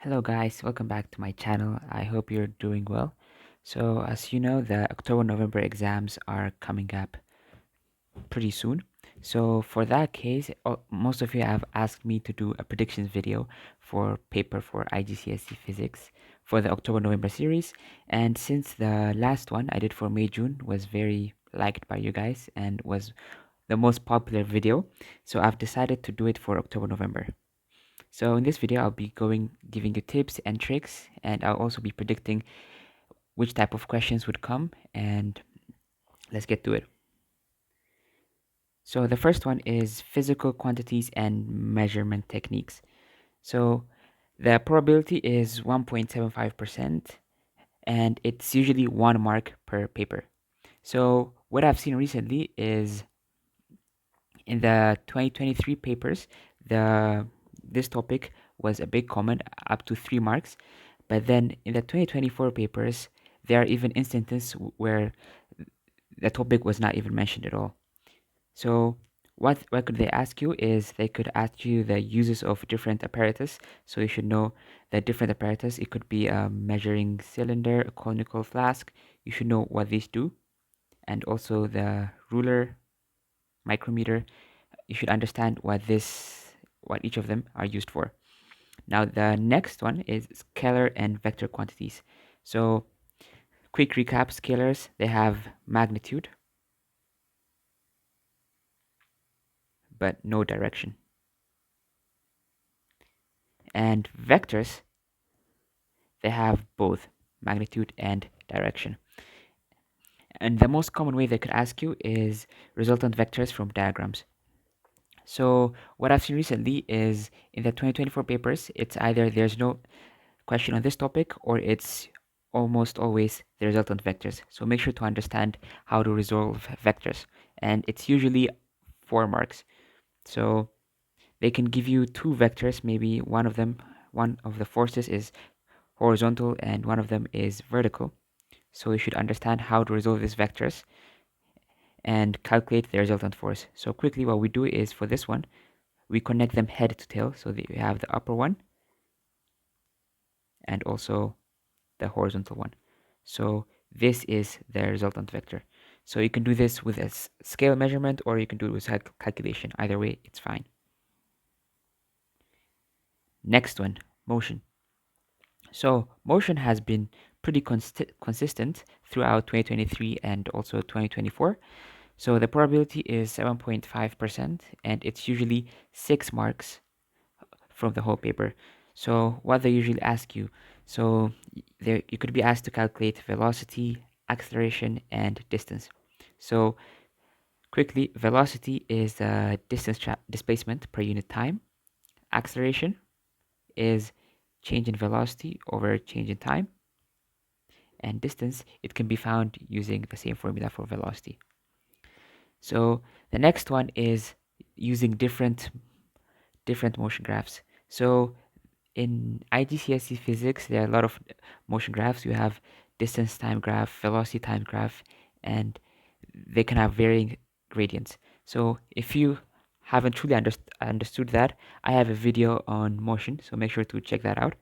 Hello guys, welcome back to my channel. I hope you're doing well. So as you know, the October-November exams are coming up pretty soon. So for that case, most of you have asked me to do a predictions video for paper for IGCSE physics for the October-November series. And since the last one I did for May-June was very liked by you guys and was the most popular video, so I've decided to do it for October-November. So in this video, I'll be giving you tips and tricks, and I'll also be predicting which type of questions would come, and let's get to it. So the first one is physical quantities and measurement techniques. So the probability is 1.75%, and it's usually 1 mark per paper. So what I've seen recently is in the 2023 papers, this topic was a big comment, up to 3 marks. But then in the 2024 papers, there are even instances where the topic was not even mentioned at all. So what could they ask you is they could ask you the uses of different apparatus. So you should know the different apparatus. It could be a measuring cylinder, a conical flask. You should know what these do. And also the ruler, micrometer. You should understand what each of them are used for. Now the next one is scalar and vector quantities. So quick recap, scalars, they have magnitude, but no direction. And vectors, they have both magnitude and direction. And the most common way they could ask you is resultant vectors from diagrams. So what I've seen recently is in the 2024 papers, it's either there's no question on this topic or it's almost always the resultant vectors. So make sure to understand how to resolve vectors. And it's usually 4 marks. So they can give you 2 vectors, maybe one of the forces is horizontal and one of them is vertical. So you should understand how to resolve these vectors and calculate the resultant force. So quickly what we do is for this one, we connect them head to tail. So that we have the upper one and also the horizontal one. So this is the resultant vector. So you can do this with a scale measurement or you can do it with calculation. Either way, it's fine. Next one, motion. So motion has been pretty consistent throughout 2023 and also 2024. So the probability is 7.5% and it's usually 6 marks from the whole paper. So what they usually ask you, so there you could be asked to calculate velocity, acceleration, and distance. So quickly, velocity is the distance displacement per unit time. Acceleration is change in velocity over change in time. And distance, it can be found using the same formula for velocity. So the next one is using different motion graphs. So in IGCSE physics, there are a lot of motion graphs. You have distance time graph, velocity time graph, and they can have varying gradients. So if you haven't truly understood that, I have a video on motion, so make sure to check that out.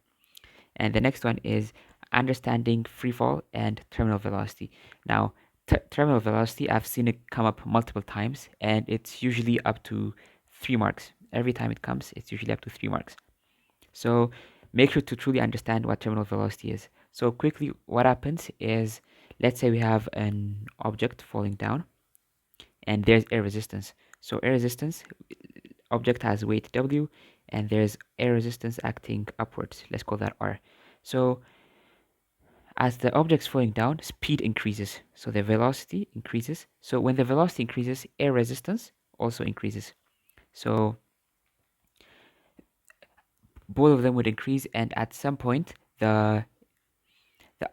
And the next one is understanding free fall and terminal velocity. Now, terminal velocity, I've seen it come up multiple times, and it's usually up to 3 marks. Every time it comes, it's usually up to 3 marks. So make sure to truly understand what terminal velocity is. So quickly, what happens is, let's say we have an object falling down, and there's air resistance. So air resistance, object has weight W, and there's air resistance acting upwards. Let's call that R. So as the object's falling down, speed increases. So the velocity increases. So when the velocity increases, air resistance also increases. So both of them would increase, and at some point, the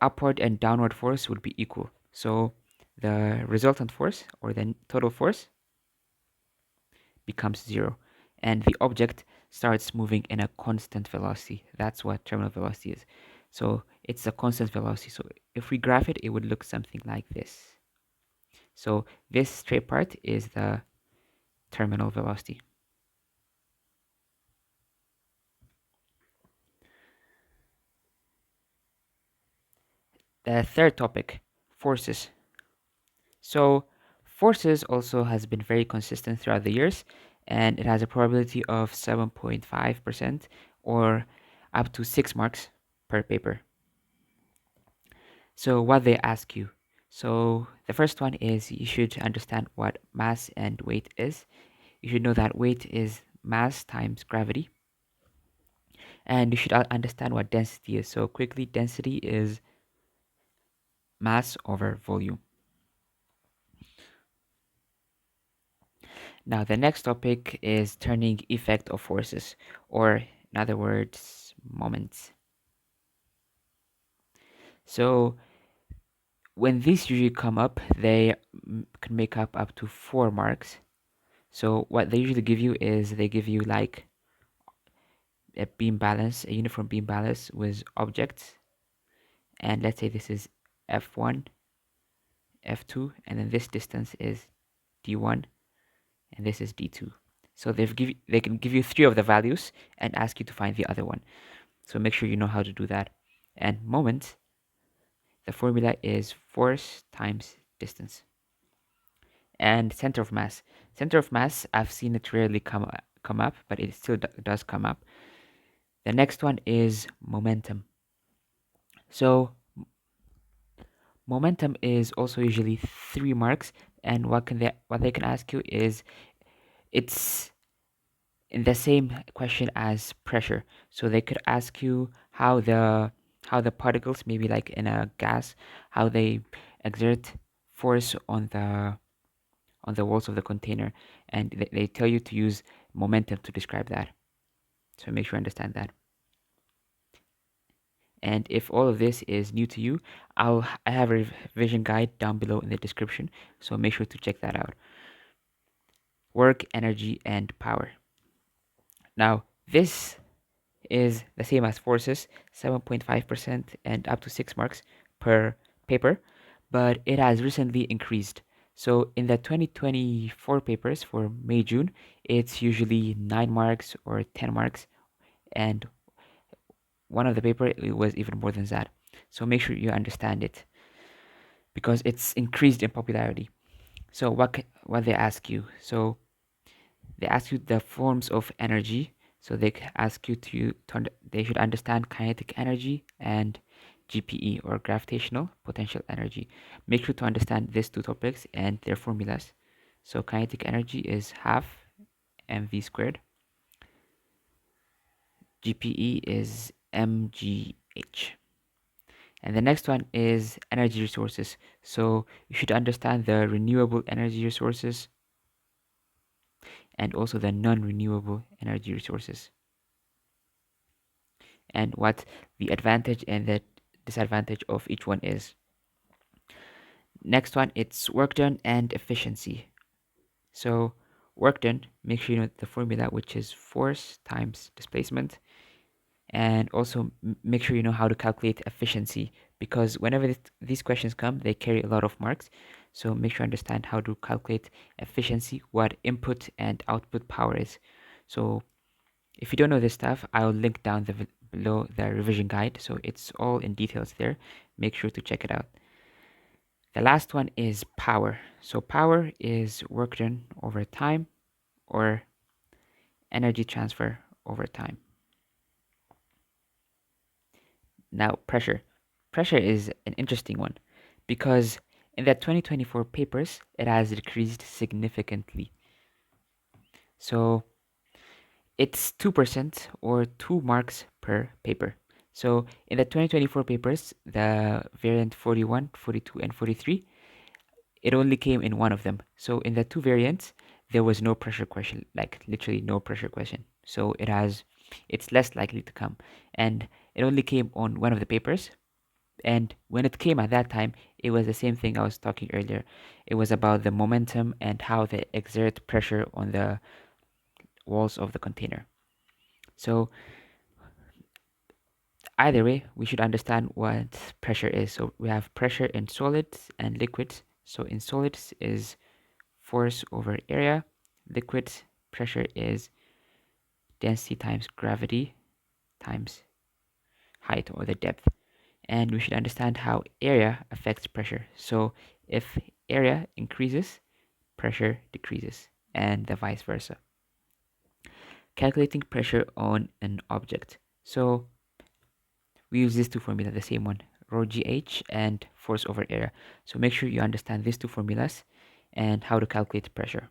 upward and downward force would be equal. So the resultant force or the total force becomes 0, and the object starts moving in a constant velocity. That's what terminal velocity is. So it's a constant velocity. So if we graph it, it would look something like this. So this straight part is the terminal velocity. The third topic, forces. So forces also has been very consistent throughout the years, and it has a probability of 7.5% or up to 6 marks per paper. So what they ask you. So the first one is you should understand what mass and weight is. You should know that weight is mass times gravity. And you should understand what density is. So quickly, density is mass over volume. Now the next topic is turning effect of forces, or in other words, moments. So when these usually come up, they can make up to 4 marks. So what they usually give you is they give you like a beam balance, a uniform beam balance with objects. And let's say this is F1, F2, and then this distance is D1, and this is D2. So they can give you 3 of the values and ask you to find the other one. So make sure you know how to do that. And moment, the formula is force times distance. And center of mass. Center of mass, I've seen it rarely come up, but it still does come up. The next one is momentum. So momentum is also usually 3 marks, and what they can ask you is it's in the same question as pressure. So they could ask you how the particles, maybe like in a gas, how they exert force on the walls of the container, and they tell you to use momentum to describe that. So make sure you understand that. And if all of this is new to you, I have a revision guide down below in the description, so make sure to check that out. Work, energy, and power. Now, this is the same as forces, 7.5% and up to 6 marks per paper, but it has recently increased. So in the 2024 papers for May June, it's usually 9 marks or 10 marks, and one of the paper it was even more than that. So make sure you understand it because it's increased in popularity. So what they ask you? So they ask you the forms of energy. So they ask you they should understand kinetic energy and GPE or gravitational potential energy. Make sure to understand these 2 topics and their formulas. So kinetic energy is half mv squared. GPE is mgh. And the next one is energy resources. So you should understand the renewable energy resources and also the non-renewable energy resources, and what the advantage and the disadvantage of each one is. Next one, it's work done and efficiency. So work done, make sure you know the formula, which is force times displacement, and also make sure you know how to calculate efficiency, because whenever these questions come, they carry a lot of marks. So make sure you understand how to calculate efficiency, what input and output power is. So if you don't know this stuff, I'll link down below the revision guide, so it's all in details there. Make sure to check it out. The last one is power. So power is work done over time or energy transfer over time. Now, pressure. Pressure is an interesting one because in the 2024 papers, it has decreased significantly. So it's 2% or 2 marks per paper. So in the 2024 papers, the variant 41, 42, and 43, it only came in one of them. So in the 2 variants, there was no pressure question, like literally no pressure question. So it's less likely to come. And it only came on one of the papers. And when it came at that time, it was the same thing I was talking earlier. It was about the momentum and how they exert pressure on the walls of the container. So either way, we should understand what pressure is. So we have pressure in solids and liquids. So in solids is force over area. Liquids pressure is density times gravity times height or the depth. And we should understand how area affects pressure. So if area increases, pressure decreases, and the vice versa. Calculating pressure on an object. So we use these two formulas, the same one, rho gh and force over area. So make sure you understand these two formulas and how to calculate pressure.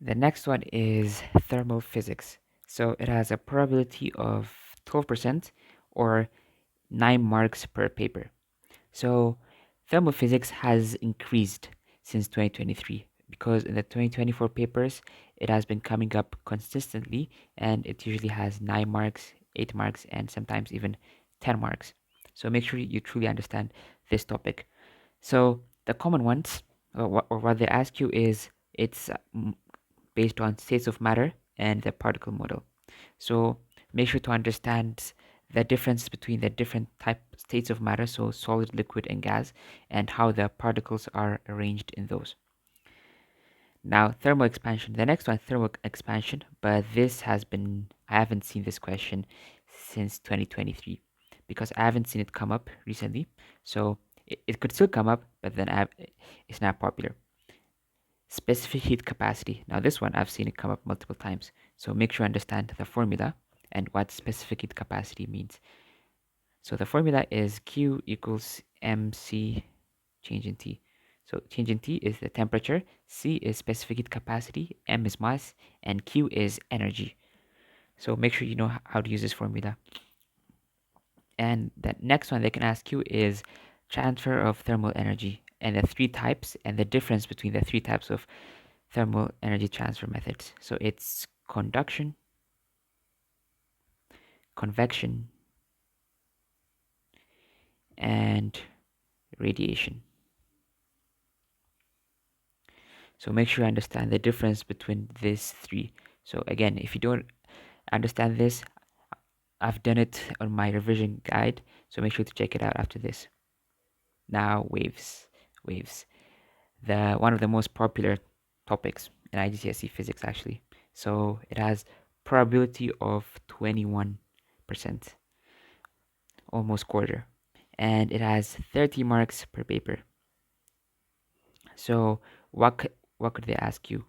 The next one is thermal physics. So it has a probability of 12% or 9 marks per paper. So thermal physics has increased since 2023 because in the 2024 papers it has been coming up consistently and it usually has 9 marks, 8 marks, and sometimes even 10 marks. So make sure you truly understand this topic. So the common ones, or what they ask you is it's based on states of matter and the particle model. So make sure to understand the difference between the different type states of matter, so solid, liquid, and gas, and how the particles are arranged in those. Now, thermal expansion. The next one, thermal expansion, but this has been, I haven't seen this question since 2023 because I haven't seen it come up recently. So it could still come up, but then it's not popular. Specific heat capacity. Now, this one I've seen it come up multiple times. So make sure you understand the formula and what specific heat capacity means. So the formula is Q equals mc change in T. So change in T is the temperature, C is specific heat capacity, M is mass, and Q is energy. So make sure you know how to use this formula. And the next one they can ask you is transfer of thermal energy and the three types and the difference between the three types of thermal energy transfer methods. So it's conduction, convection, and radiation. So make sure you understand the difference between these three. So again, if you don't understand this, I've done it on my revision guide, so make sure to check it out after this. Now, waves. Waves. The one of the most popular topics in IGCSE physics actually. So it has probability of 21%, almost quarter. And it has 30 marks per paper. So what could they ask you?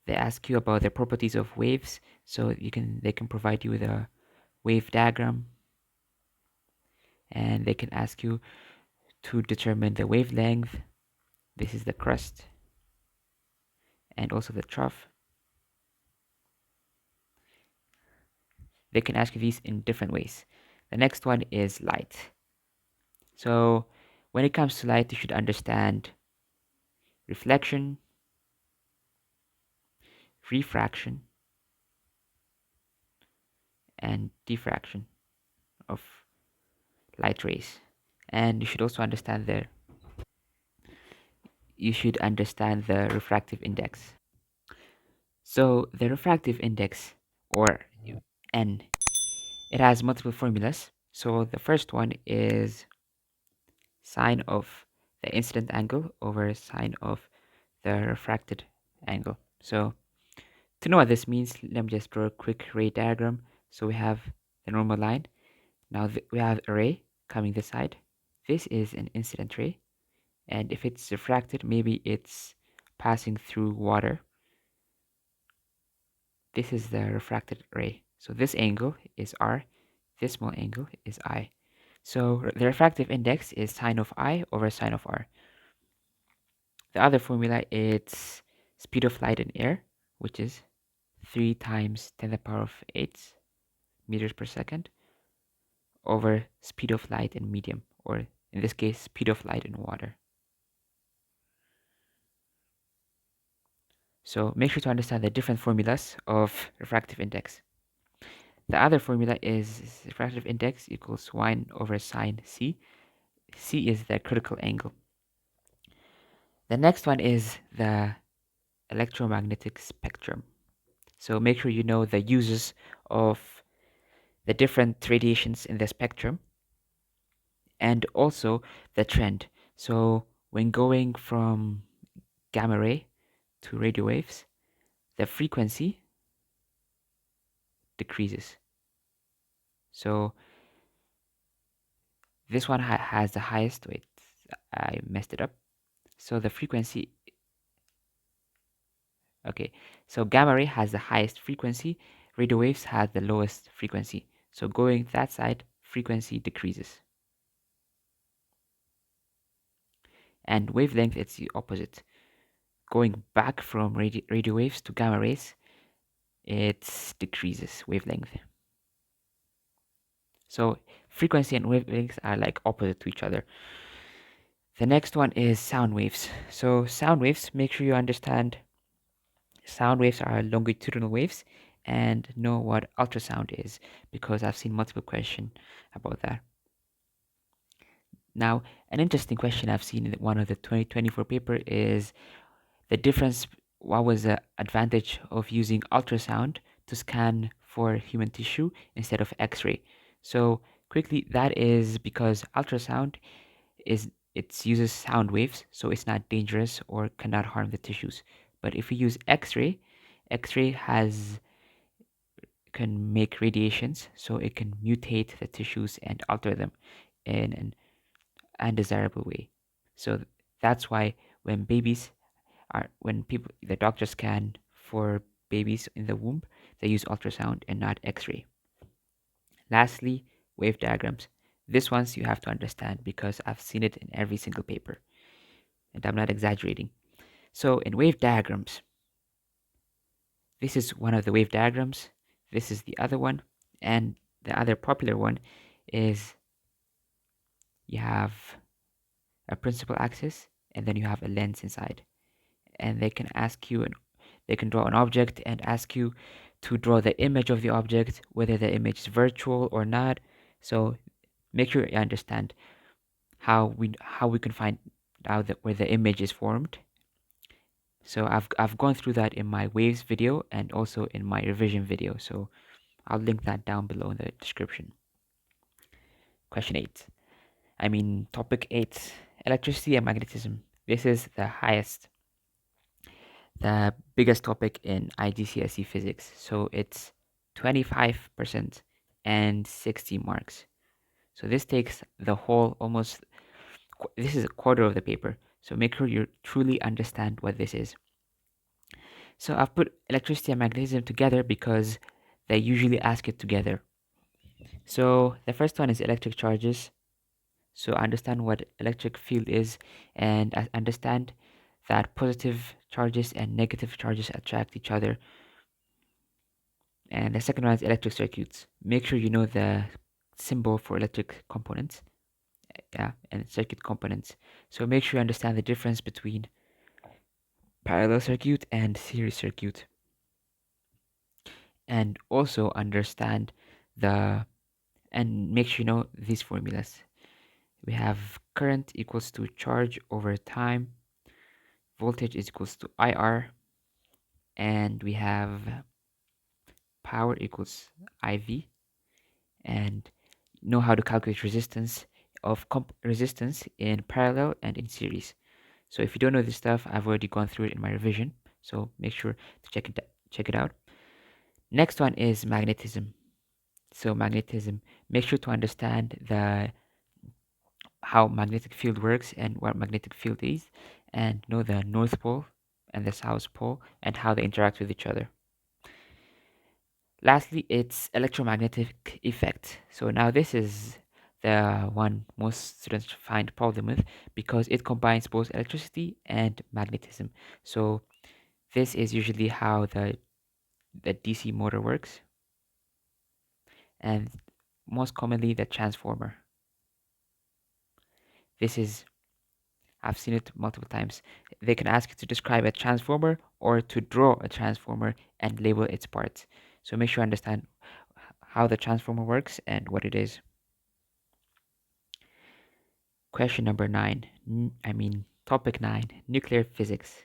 They ask you about the properties of waves, so they can provide you with a wave diagram, and they can ask you to determine the wavelength. This is the crust and also the trough. They can ask you these in different ways. The next one is light. So when it comes to light, you should understand reflection, refraction, and diffraction of light rays. And you should understand the refractive index. So the refractive index, or N, it has multiple formulas. So the first one is sine of the incident angle over sine of the refracted angle. So to know what this means, let me just draw a quick ray diagram. So we have the normal line. Now we have a ray coming this side. This is an incident ray. And if it's refracted, maybe it's passing through water. This is the refracted ray. So this angle is R, this small angle is I. So the refractive index is sine of I over sine of R. The other formula is speed of light in air, which is 3 times 10 to the power of 8 meters per second over speed of light in medium, or in this case, speed of light in water. So make sure to understand the different formulas of refractive index. The other formula is refractive index equals 1 over sine C. C is the critical angle. The next one is the electromagnetic spectrum. So make sure you know the uses of the different radiations in the spectrum and also the trend. So when going from gamma ray to radio waves, the frequency decreases. So this one has the highest, wait, I messed it up. So the frequency, okay, so gamma ray has the highest frequency, radio waves have the lowest frequency. So going that side, frequency decreases. And wavelength, it's the opposite. Going back from radio waves to gamma rays, it decreases wavelength. So frequency and wavelengths are like opposite to each other. The next one is sound waves. So sound waves, make sure you understand sound waves are longitudinal waves and know what ultrasound is, because I've seen multiple questions about that. Now, an interesting question I've seen in one of the 2024 paper is the difference. What was the advantage of using ultrasound to scan for human tissue instead of X-ray? So quickly, that is because ultrasound is it uses sound waves, so it's not dangerous or cannot harm the tissues. But if we use X-ray, X-ray has can make radiations, so it can mutate the tissues and alter them in an undesirable way. So that's why when babies when people the doctors scan for babies in the womb, they use ultrasound and not X-ray. Lastly, wave diagrams. This ones you have to understand because I've seen it in every single paper, and I'm not exaggerating. So in wave diagrams, this is one of the wave diagrams. This is the other one, and the other popular one is you have a principal axis and then you have a lens inside, and they can ask you and they can draw an object and ask you to draw the image of the object, whether the image is virtual or not. So make sure you understand how we can find out where the image is formed. So I've gone through that in my waves video and also in my revision video, so I'll link that down below in the description. Question 8. Topic 8, electricity and magnetism. This is the biggest topic in IGCSE physics. So it's 25% and 60 marks. So this takes the whole this is a quarter of the paper. So make sure you truly understand what this is. So I've put electricity and magnetism together because they usually ask it together. So the first one is electric charges. So understand what electric field is and understand that positive charges and negative charges attract each other. And the second one is electric circuits. Make sure you know the symbol for electric components, and circuit components. So make sure you understand the difference between parallel circuit and series circuit. And also understand and make sure you know these formulas. We have current equals to charge over time, voltage is equals to IR, and we have power equals IV, and know how to calculate resistance resistance in parallel and in series. So if you don't know this stuff, I've already gone through it in my revision, so make sure to check it out. Next one is magnetism. So magnetism, make sure to understand how magnetic field works and what magnetic field is, and know the north pole and the south pole and how they interact with each other. Lastly, it's electromagnetic effect. So now this is the one most students find problem with because it combines both electricity and magnetism. So this is usually how the DC motor works, and most commonly the transformer. This is I've seen it multiple times. They can ask you to describe a transformer or to draw a transformer and label its parts. So make sure you understand how the transformer works and what it is. Question number 9. Topic 9, nuclear physics.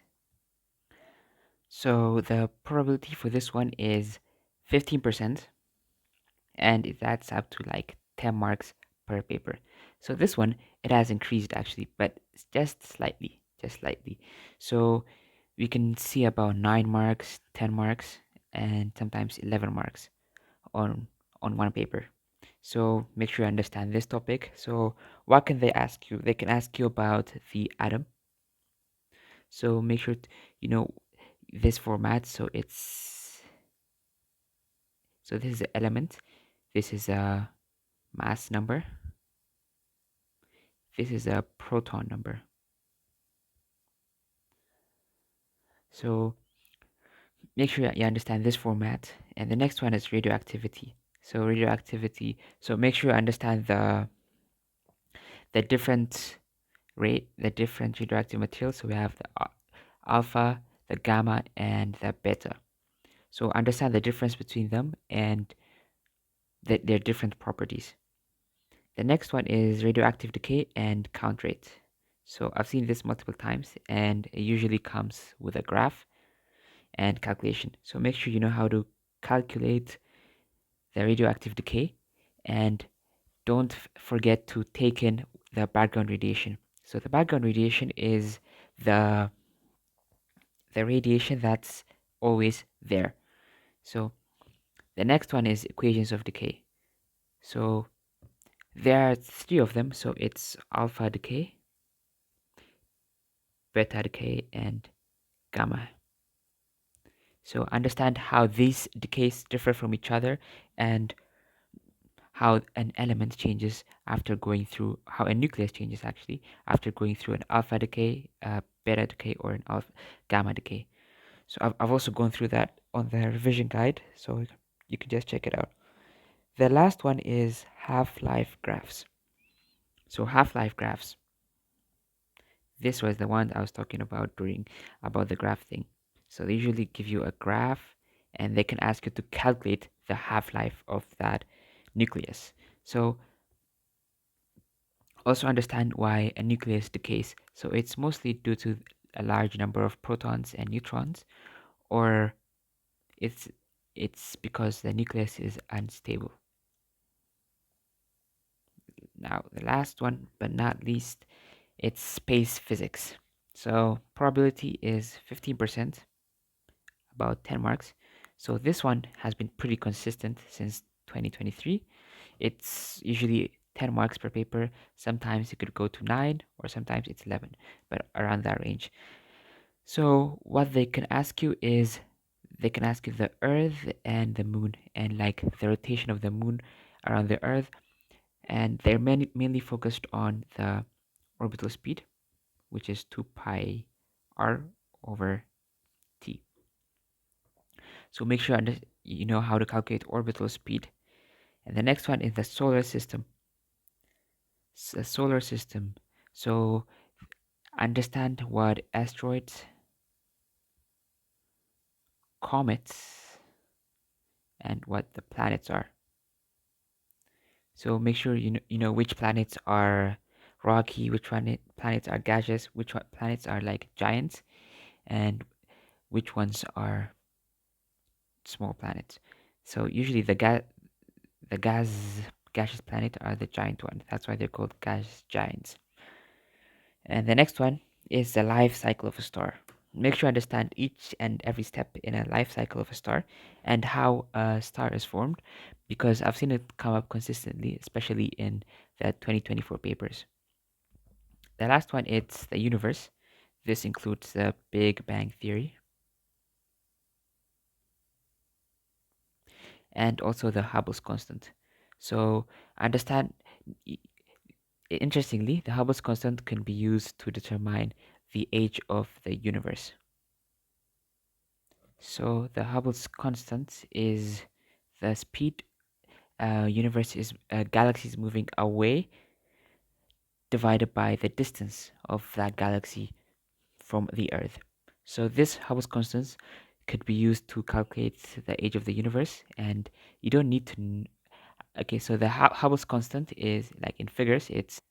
So the probability for this one is 15%, and it adds up to like 10 marks per paper. So this one, it has increased actually, but it's just slightly. So we can see about 9 marks, 10 marks, and sometimes 11 marks on one paper. So make sure you understand this topic. So what can they ask you? They can ask you about the atom. So make sure you know this format. So this is an element. This is a mass number. This is a proton number. So make sure you understand this format. And the next one is radioactivity. So radioactivity. So make sure you understand the different the different radioactive materials. So we have the alpha, the gamma, and the beta. So understand the difference between them and their different properties. The next one is radioactive decay and count rate. So I've seen this multiple times and it usually comes with a graph and calculation. So make sure you know how to calculate the radioactive decay and don't forget to take in the background radiation. So the background radiation is the the radiation that's always there. So the next one is equations of decay. So there are three of them. So it's alpha decay, beta decay, and gamma. So understand how these decays differ from each other and how an element changes after going through, how a nucleus changes actually after going through an alpha decay, beta decay, or an alpha gamma decay. So I've also gone through that on the revision guide, so you can just check it out. The last one is half-life graphs. So half-life graphs, this was the one I was talking about during about the graph thing. So they usually give you a graph and they can ask you to calculate the half-life of that nucleus. So also understand why a nucleus decays. So it's mostly due to a large number of protons and neutrons, or it's it's because the nucleus is unstable. Now the last one but not least, it's space physics. So probability is 15%, about 10 marks. So this one has been pretty consistent since 2023. It's usually 10 marks per paper. Sometimes it could go to 9 or sometimes it's 11, but around that range. So what they can ask you is they can ask you the earth and the moon and like the rotation of the moon around the earth, and they're mainly focused on the orbital speed, which is 2 pi r over t. So make sure you know how to calculate orbital speed. And the next one is the solar system. The solar system. So understand what asteroids, comets, and what the planets are. So make sure you know which planets are rocky, which planets are gaseous, which planets are like giants, and which ones are small planets. So usually the gaseous planet are the giant ones. That's why they're called gas giants. And the next one is the life cycle of a star. Make sure you understand each and every step in a life cycle of a star and how a star is formed, because I've seen it come up consistently, especially in the 2024 papers. The last one is the universe. This includes the Big Bang Theory and also the Hubble's constant. So understand, interestingly, the Hubble's constant can be used to determine the age of the universe. So the Hubble's constant is the speed universe is galaxies moving away divided by the distance of that galaxy from the Earth. So this Hubble's constant could be used to calculate the age of the universe, and you don't need to. Okay, so the Hubble's constant is like in figures. It's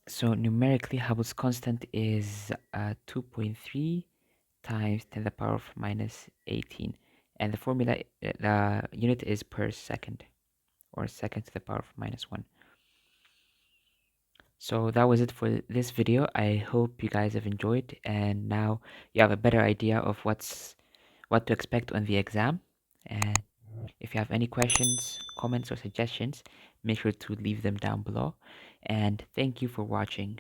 so numerically Hubble's constant is 2.3 times 10 to the power of minus 18, and the formula, the unit is per second, or second to the power of minus 1. So that was it for this video. I hope you guys have enjoyed, and now you have a better idea of what to expect on the exam. And if If you have any questions, comments, or suggestions, make sure to leave them down below. And thank you for watching.